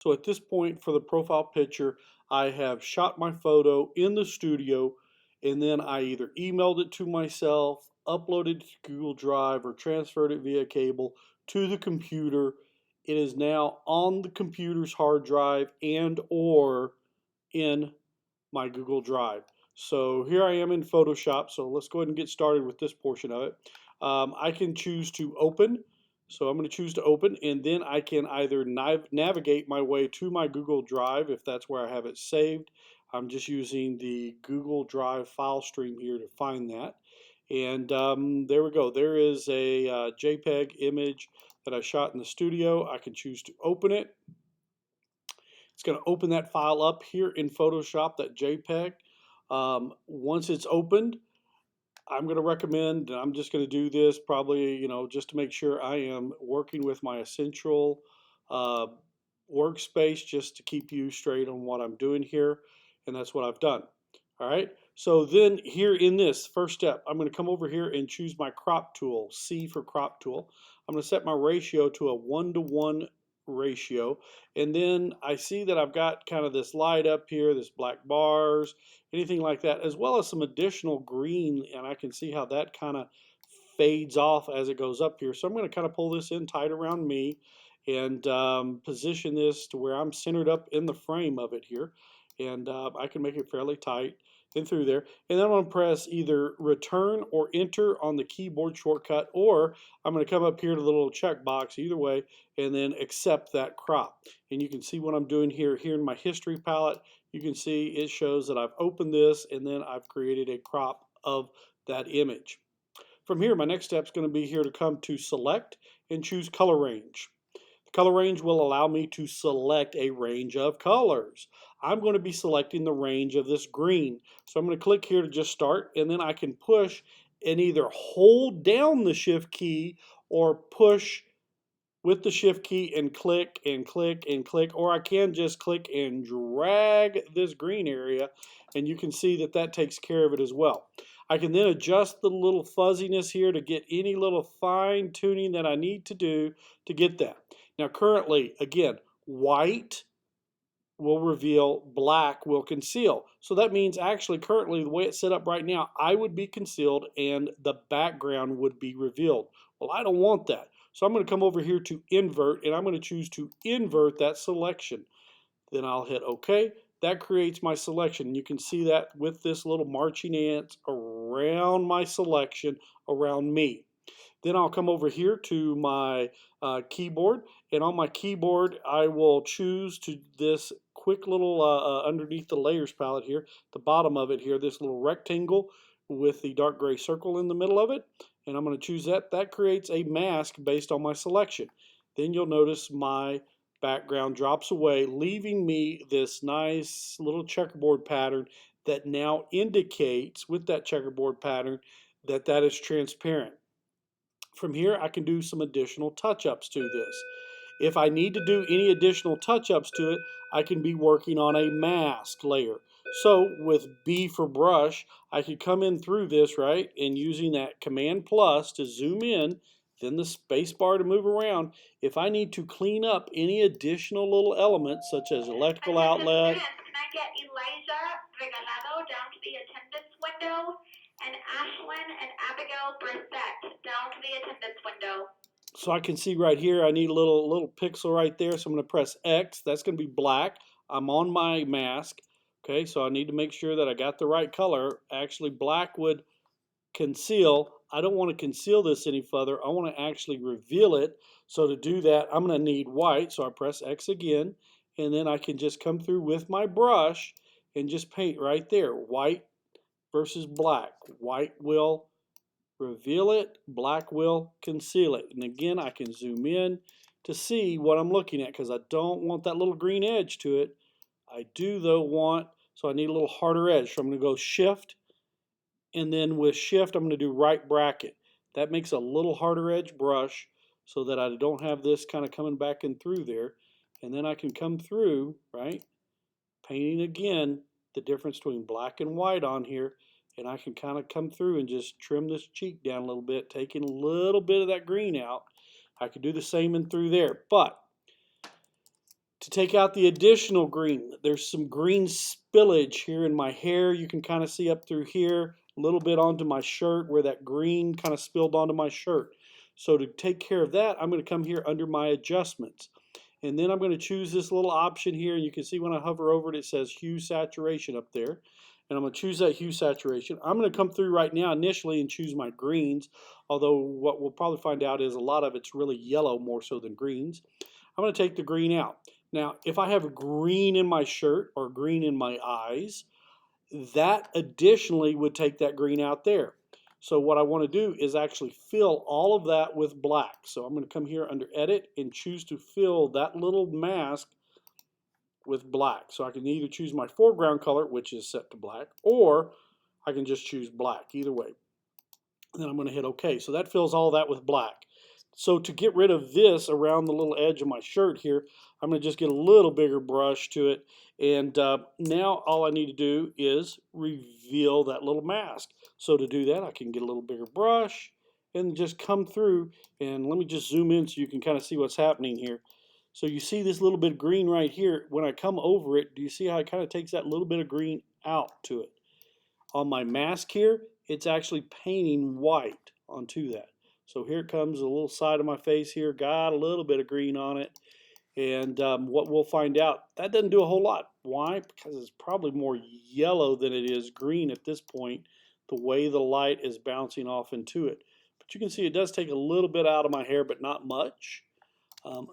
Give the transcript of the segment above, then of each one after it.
So at this point for the profile picture, I have shot my photo in the studio, and then I either emailed it to myself, uploaded it to Google Drive, or transferred it via cable to the computer. It is now on the computer's hard drive and or in my Google Drive. So here I am in Photoshop. So let's go ahead and get started with this portion of it. I can choose to open. So I'm going to choose to open, and then I can either navigate my way to my Google Drive if that's where I have it saved. I'm just using the Google Drive file stream here to find that. And there we go. There is a JPEG image that I shot in the studio. I can choose to open it. It's going to open that file up here in Photoshop, that JPEG. Once it's opened, I'm going to recommend, and I'm just going to do this probably, just to make sure I am working with my essential uh, workspace, just to keep you straight on what I'm doing here. And that's what I've done. All right. So then here in this first step, I'm going to come over here and choose my crop tool, C for crop tool. I'm going to set my ratio to a 1:1 ratio. And then I see that I've got kind of this light up here, this black bars, anything like that, as well as some additional green, and I can see how that kind of fades off as it goes up here. So I'm going to kind of pull this in tight around me and position this to where I'm centered up in the frame of it here. And I can make it fairly tight and through there. And then I'm going to press either return or enter on the keyboard shortcut, or I'm going to come up here to the little check box either way and then accept that crop. And you can see what I'm doing here in my history palette. You can see it shows that I've opened this and then I've created a crop of that image. From here, my next step is going to be here to come to select and choose color range. The color range will allow me to select a range of colors. I'm going to be selecting the range of this green. So I'm going to click here to just start, and then I can push and either hold down the shift key or push with the shift key and click and click and click, or I can just click and drag this green area, and you can see that that takes care of it as well. I can then adjust the little fuzziness here to get any little fine tuning that I need to do to get that. Now currently, again, white will reveal, black will conceal. So that means actually currently the way it's set up right now, I would be concealed and the background would be revealed. Well, I don't want that. So I'm going to come over here to invert, and I'm going to choose to invert that selection. Then I'll hit OK. That creates my selection. You can see that with this little marching ants around my selection, around me. Then I'll come over here to my keyboard, and on my keyboard I will choose to this quick little underneath the layers palette here, the bottom of it here, this little rectangle with the dark gray circle in the middle of it, and I'm going to choose that. That creates a mask based on my selection. Then you'll notice my background drops away, leaving me this nice little checkerboard pattern that now indicates with that checkerboard pattern that that is transparent. From here, I can do some additional touch-ups to this. If I need to do any additional touch-ups to it, I can be working on a mask layer. So with B for brush, I could come in through this, right, and using that Command plus to zoom in, then the space bar to move around. If I need to clean up any additional little elements, such as electrical outlet. Can I get Elijah Regalado down to the attendance window? And Ashlyn and Abigail Brissett down to the attendance window. So I can see right here, I need a little pixel right there. So I'm going to press X. That's going to be black. I'm on my mask. Okay, so I need to make sure that I got the right color. Actually, black would conceal. I don't want to conceal this any further. I want to actually reveal it. So to do that, I'm going to need white. So I press X again, and then I can just come through with my brush and just paint right there. White versus black. White will reveal it, black will conceal it. And again, I can zoom in to see what I'm looking at because I don't want that little green edge to it. I do though want, so I need a little harder edge. So I'm going to go shift, and then with shift I'm going to do right bracket. That makes a little harder edge brush so that I don't have this kind of coming back in through there. And then I can come through, right, painting again the difference between black and white on here, and I can kind of come through and just trim this cheek down a little bit, taking a little bit of that green out. I could do the same in through there, but To take out the additional green, there's some green spillage here in my hair. You can kind of see up through here, a little bit onto my shirt where that green kind of spilled onto my shirt. So to take care of that, I'm going to come here under my adjustments. And then I'm going to choose this little option here. And you can see when I hover over it, it says hue saturation up there. And I'm going to choose that hue saturation. I'm going to come through right now initially and choose my greens. Although what we'll probably find out is a lot of it's really yellow more so than greens. I'm going to take the green out. Now, if I have green in my shirt or green in my eyes, that additionally would take that green out there. So what I want to do is actually fill all of that with black. So I'm going to come here under Edit and choose to fill that little mask with black. So I can either choose my foreground color, which is set to black, or I can just choose black, either way. And then I'm going to hit OK. So that fills all that with black. So to get rid of this around the little edge of my shirt here, I'm going to just get a little bigger brush to it. And now all I need to do is reveal that little mask. So to do that, I can get a little bigger brush and just come through. And let me just zoom in so you can kind of see what's happening here. So you see this little bit of green right here. When I come over it, do you see how it kind of takes that little bit of green out to it? On my mask here, it's actually painting white onto that. So here it comes, a little side of my face here, got a little bit of green on it. And what we'll find out, that doesn't do a whole lot. Why? Because it's probably more yellow than it is green at this point, the way the light is bouncing off into it. But you can see it does take a little bit out of my hair, but not much.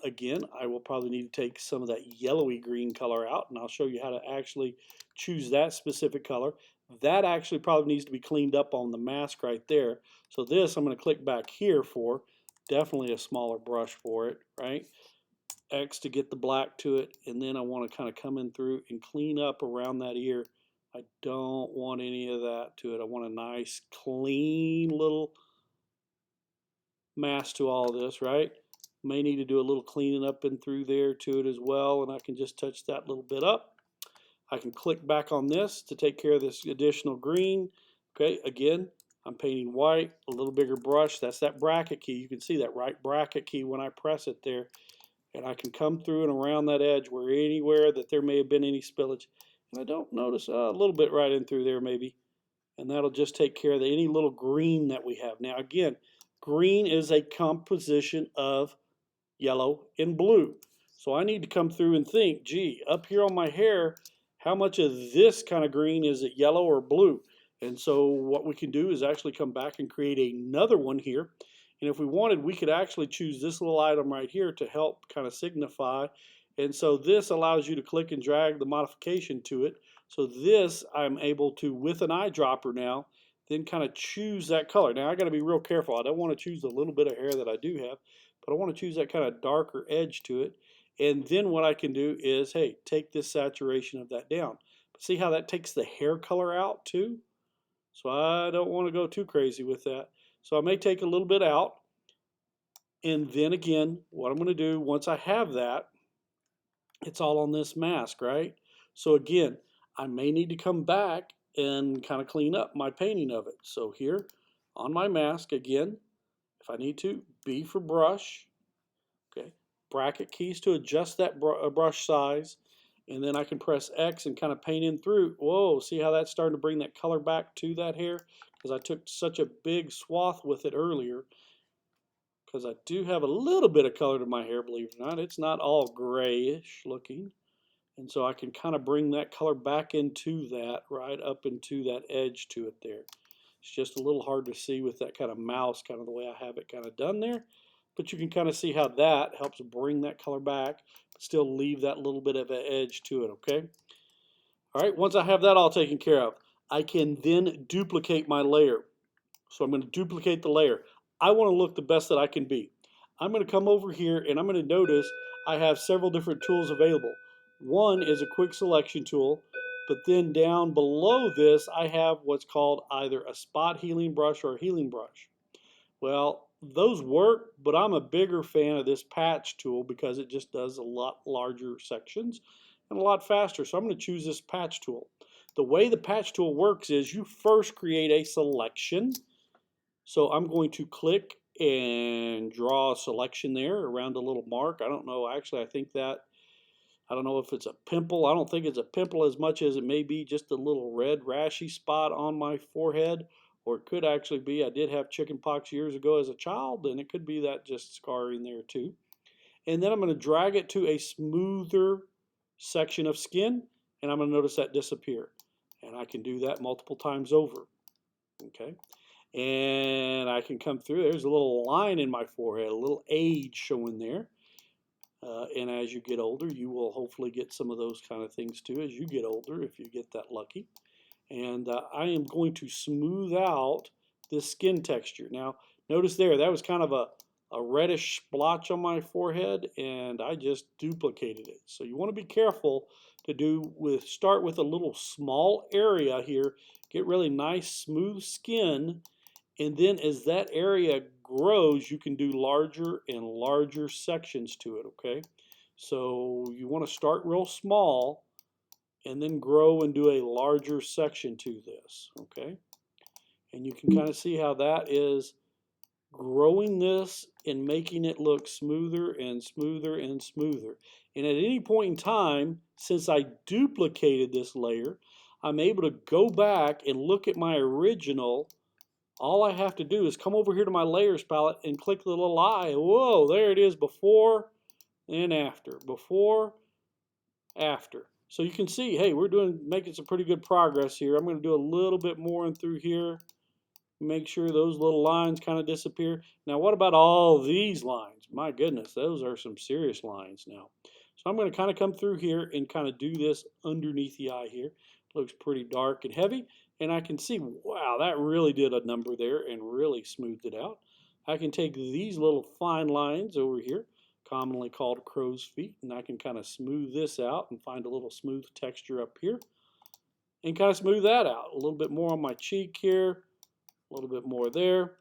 Again, I will probably need to take some of that yellowy green color out, and I'll show you how to actually choose that specific color. That actually probably needs to be cleaned up on the mask right there. So this, I'm going to click back here for, definitely a smaller brush for it, right? X to get the black to it, and then I want to kind of come in through and clean up around that ear. I don't want any of that to it. I want a nice, clean little mask to all this, right? May need to do a little cleaning up and through there to it as well, and I can just touch that little bit up. I can click back on this to take care of this additional green. Okay, again, I'm painting white, a little bigger brush. That's that bracket key. You can see that right bracket key when I press it there. And I can come through and around that edge where anywhere that there may have been any spillage. And I don't notice a little bit right in through there maybe. And that'll just take care of any little green that we have. Now again, green is a composition of yellow and blue. So I need to come through and think, gee, up here on my hair, how much of this kind of green is it yellow or blue? And so what we can do is actually come back and create another one here. And if we wanted, we could actually choose this little item right here to help kind of signify. And so this allows you to click and drag the modification to it. So this I'm able to, with an eyedropper now, then kind of choose that color. Now I got to be real careful. I don't want to choose the little bit of hair that I do have, but I want to choose that kind of darker edge to it. And then what I can do is, hey, take this saturation of that down. But see how that takes the hair color out too? So I don't want to go too crazy with that. So I may take a little bit out. And then again, what I'm going to do once I have that, it's all on this mask, right? So again, I may need to come back and kind of clean up my painting of it. So here on my mask, again, if I need to, B for brush, okay, bracket keys to adjust that brush size, and then I can press X and kind of paint in through. Whoa, see how that's starting to bring that color back to that hair? Because I took such a big swath with it earlier. Because I do have a little bit of color to my hair, believe it or not. It's not all grayish looking. And so I can kind of bring that color back into that, right up into that edge to it there. It's just a little hard to see with that kind of mouse, kind of the way I have it kind of done there. But you can kind of see how that helps bring that color back, but still leave that little bit of an edge to it, okay? All right, once I have that all taken care of, I can then duplicate my layer. So I'm going to duplicate the layer. I want to look the best that I can be. I'm going to come over here and I'm going to notice I have several different tools available. One is a quick selection tool, but then down below this I have what's called either a spot healing brush or a healing brush. Well, those work, but I'm a bigger fan of this patch tool because it just does a lot larger sections and a lot faster. So I'm going to choose this patch tool. The way the patch tool works is you first create a selection. So I'm going to click and draw a selection there around a little mark. I don't know, actually I think that I don't know if it's a pimple. I don't think it's a pimple as much as it may be just a little red rashy spot on my forehead, or it could actually be I did have chicken pox years ago as a child, and it could be that just scarring there too. And then I'm going to drag it to a smoother section of skin, and I'm going to notice that disappear. And I can do that multiple times over. Okay. And I can come through. There's a little line in my forehead, a little age showing there. And as you get older, you will hopefully get some of those kind of things too as you get older, if you get that lucky. And I am going to smooth out this skin texture. Now, notice there, that was kind of a reddish splotch on my forehead, and I just duplicated it. So you want to be careful to start with a little small area here, get really nice smooth skin, and then as that area grows, you can do larger and larger sections to it, okay? So you want to start real small and then grow and do a larger section to this, okay? And you can kind of see how that is growing this and making it look smoother and smoother and smoother. And at any point in time, since I duplicated this layer, I'm able to go back and look at my original. All I have to do is come over here to my layers palette and click the little eye. Whoa, there it is, before and after. Before, after. So you can see, hey, we're making some pretty good progress here. I'm going to do a little bit more in through here. Make sure those little lines kind of disappear. Now, what about all these lines? My goodness, those are some serious lines now. So I'm going to kind of come through here and kind of do this underneath the eye here. Looks pretty dark and heavy. And I can see, wow, that really did a number there and really smoothed it out. I can take these little fine lines over here, commonly called crow's feet, and I can kind of smooth this out and find a little smooth texture up here and kind of smooth that out. A little bit more on my cheek here, a little bit more there.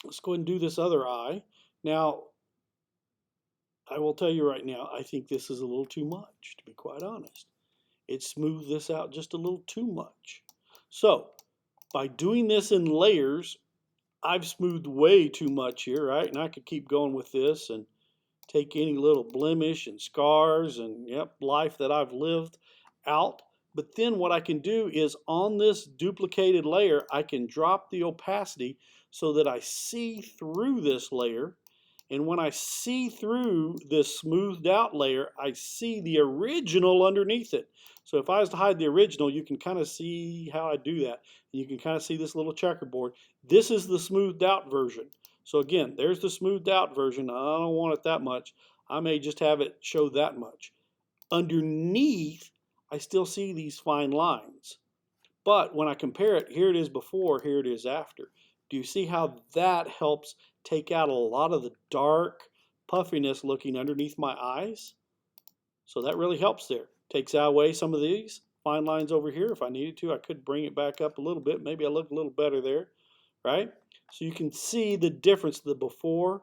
Let's go ahead and do this other eye. Now, I will tell you right now, I think this is a little too much, to be quite honest. It smoothed this out just a little too much. So, by doing this in layers, I've smoothed way too much here, right? And I could keep going with this and take any little blemish and scars and, yep, life that I've lived out. But then what I can do is on this duplicated layer, I can drop the opacity so that I see through this layer. And when I see through this smoothed out layer, I see the original underneath it. So if I was to hide the original, you can kind of see how I do that. And you can kind of see this little checkerboard. This is the smoothed out version. So again, there's the smoothed out version. I don't want it that much. I may just have it show that much. Underneath, I still see these fine lines. But when I compare it, here it is before, here it is after. Do you see how that helps take out a lot of the dark puffiness looking underneath my eyes? So that really helps there. Takes away some of these fine lines over here. If I needed to, I could bring it back up a little bit. Maybe I look a little better there, right? So you can see the difference, the before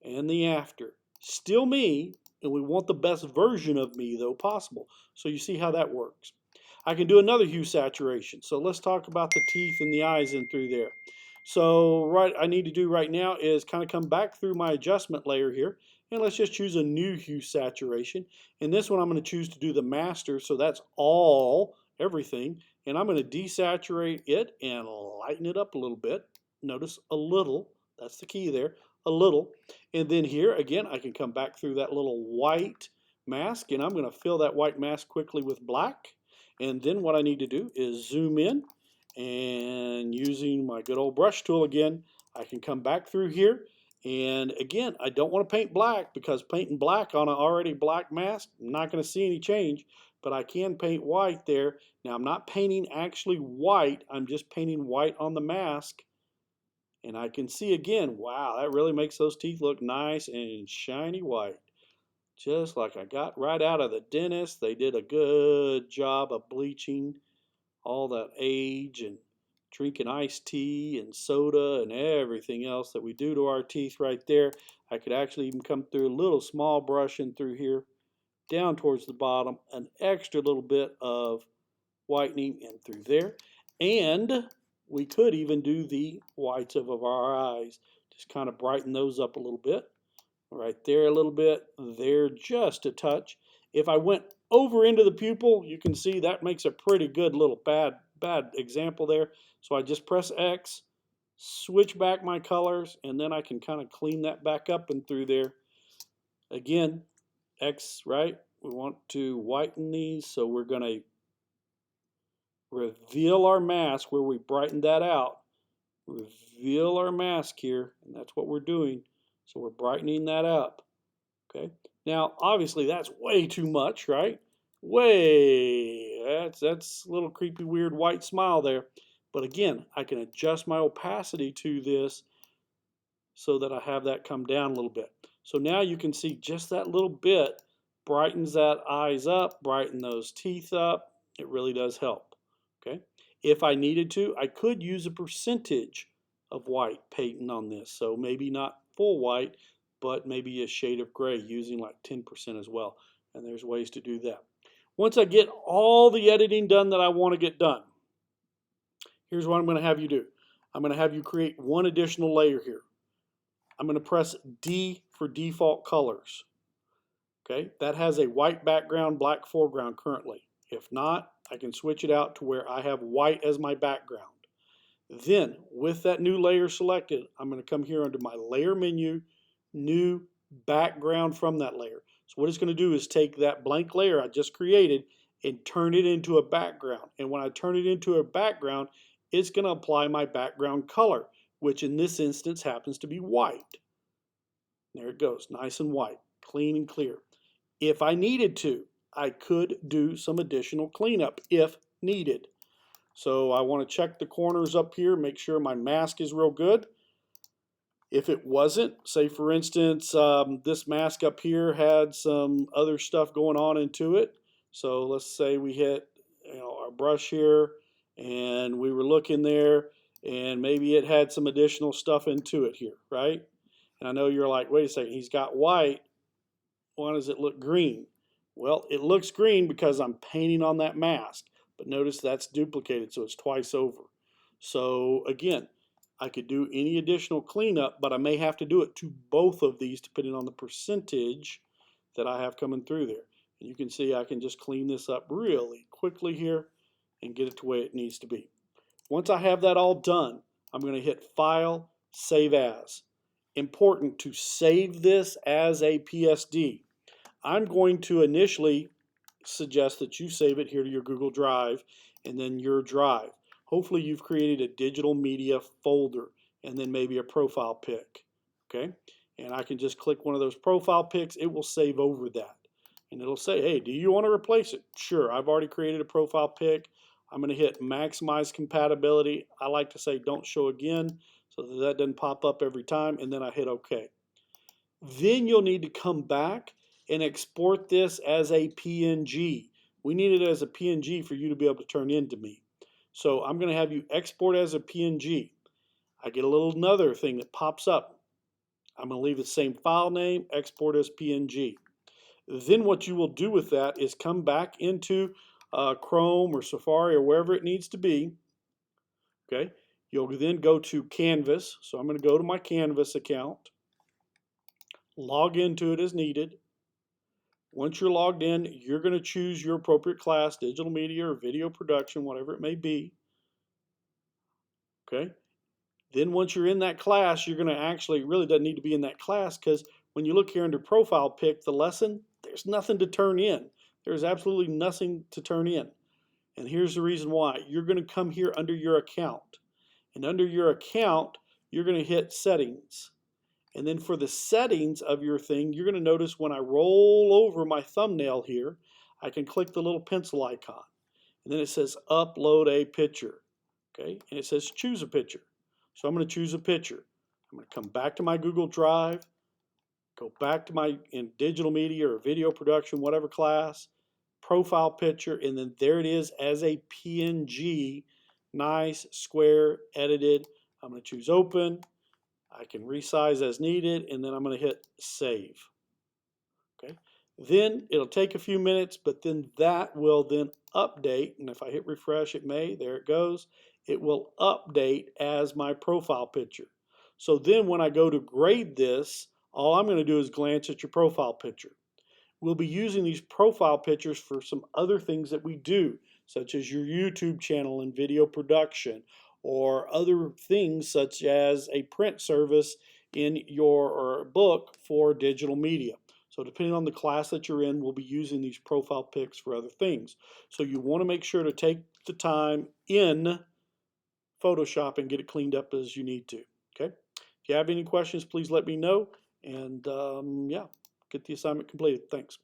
and the after. Still me, and we want the best version of me though possible. So you see how that works. I can do another hue saturation. So let's talk about the teeth and the eyes in through there. So what I need to do right now is kind of come back through my adjustment layer here, and let's just choose a new hue saturation. And this one I'm going to choose to do the master, so that's all, everything. And I'm going to desaturate it and lighten it up a little bit. Notice a little, that's the key there, a little. And then here, again, I can come back through that little white mask, and I'm going to fill that white mask quickly with black. And then what I need to do is zoom in, and using my good old brush tool again, I can come back through here. And again, I don't want to paint black because painting black on an already black mask, I'm not going to see any change, but I can paint white there. Now I'm not painting actually white, I'm just painting white on the mask. And I can see again, wow, that really makes those teeth look nice and shiny white. Just like I got right out of the dentist. They did a good job of bleaching all that age and drinking iced tea and soda and everything else that we do to our teeth right there. I could actually even come through a little small brushing through here, down towards the bottom, an extra little bit of whitening in through there. And we could even do the whites of our eyes. Just kind of brighten those up a little bit. Right there a little bit, there just a touch. If I went over into the pupil, you can see that makes a pretty good little bad example there. So I just press X, switch back my colors, and then I can kind of clean that back up and through there. Again, X, right? We want to whiten these, so we're going to reveal our mask where we brightened that out. Reveal our mask here, and that's what we're doing. So we're brightening that up. Okay. Now, obviously, that's way too much, right? Way. That's a little creepy, weird white smile there. But again, I can adjust my opacity to this so that I have that come down a little bit. So now you can see just that little bit brightens that eyes up, brighten those teeth up. It really does help. Okay. If I needed to, I could use a percentage of white painting on this. So maybe not full white, but maybe a shade of gray using like 10% as well. And there's ways to do that. Once I get all the editing done that I want to get done, here's what I'm going to have you do. I'm going to have you create one additional layer here. I'm going to press D for default colors. Okay, that has a white background, black foreground currently. If not, I can switch it out to where I have white as my background. Then, with that new layer selected, I'm going to come here under my layer menu, new background from that layer. So what it's going to do is take that blank layer I just created and turn it into a background. And when I turn it into a background, it's going to apply my background color, which in this instance happens to be white. There it goes, nice and white, clean and clear. If I needed to, I could do some additional cleanup if needed. So I want to check the corners up here, make sure my mask is real good. If it wasn't, say for instance, this mask up here had some other stuff going on into it. So let's say we hit our brush here and we were looking there and maybe it had some additional stuff into it here, right? And I know you're like, wait a second, he's got white. Why does it look green? Well, it looks green because I'm painting on that mask. But notice that's duplicated, so it's twice over. So again, I could do any additional cleanup, but I may have to do it to both of these depending on the percentage that I have coming through there. And you can see I can just clean this up really quickly here and get it to where it needs to be. Once I have that all done, I'm going to hit File, Save As. Important to save this as a PSD. I'm going to initially suggest that you save it here to your Google Drive and then your drive. Hopefully you've created a digital media folder and then maybe a profile pic. Okay? And I can just click one of those profile pics. It will save over that. And it'll say, hey, do you want to replace it? Sure, I've already created a profile pic. I'm going to hit maximize compatibility. I like to say don't show again so that doesn't pop up every time. And then I hit OK. Then you'll need to come back and export this as a PNG. We need it as a PNG for you to be able to turn into me. So I'm going to have you export as a PNG. I get a little another thing that pops up. I'm going to leave the same file name, export as PNG. Then what you will do with that is come back into Chrome or Safari or wherever it needs to be. Okay. You'll then go to Canvas. So I'm going to go to my Canvas account, log into it as needed. Once you're logged in, you're going to choose your appropriate class, digital media or video production, whatever it may be. Okay. Then once you're in that class, you're going to actually, it really doesn't need to be in that class because when you look here under Profile Pic, the lesson, there's nothing to turn in. There's absolutely nothing to turn in. And here's the reason why. You're going to come here under your account. And under your account, you're going to hit Settings. And then for the settings of your thing, you're going to notice when I roll over my thumbnail here, I can click the little pencil icon. And then it says upload a picture. Okay, and it says choose a picture. So I'm going to choose a picture. I'm going to come back to my Google Drive, go back to my in digital media or video production, whatever class, profile picture, and then there it is as a PNG, nice, square, edited. I'm going to choose open. I can resize as needed, and then I'm going to hit save. Okay. Then it'll take a few minutes, but then that will then update, and if I hit refresh, it may, there it goes. It will update as my profile picture. So then when I go to grade this, all I'm going to do is glance at your profile picture. we'll be using these profile pictures for some other things that we do, such as your YouTube channel and video production, or other things such as a print service in your book for digital media. So depending on the class that you're in, we'll be using these profile pics for other things. So you want to make sure to take the time in Photoshop and get it cleaned up as you need to. Okay. If you have any questions, please let me know. And yeah, get the assignment completed. Thanks.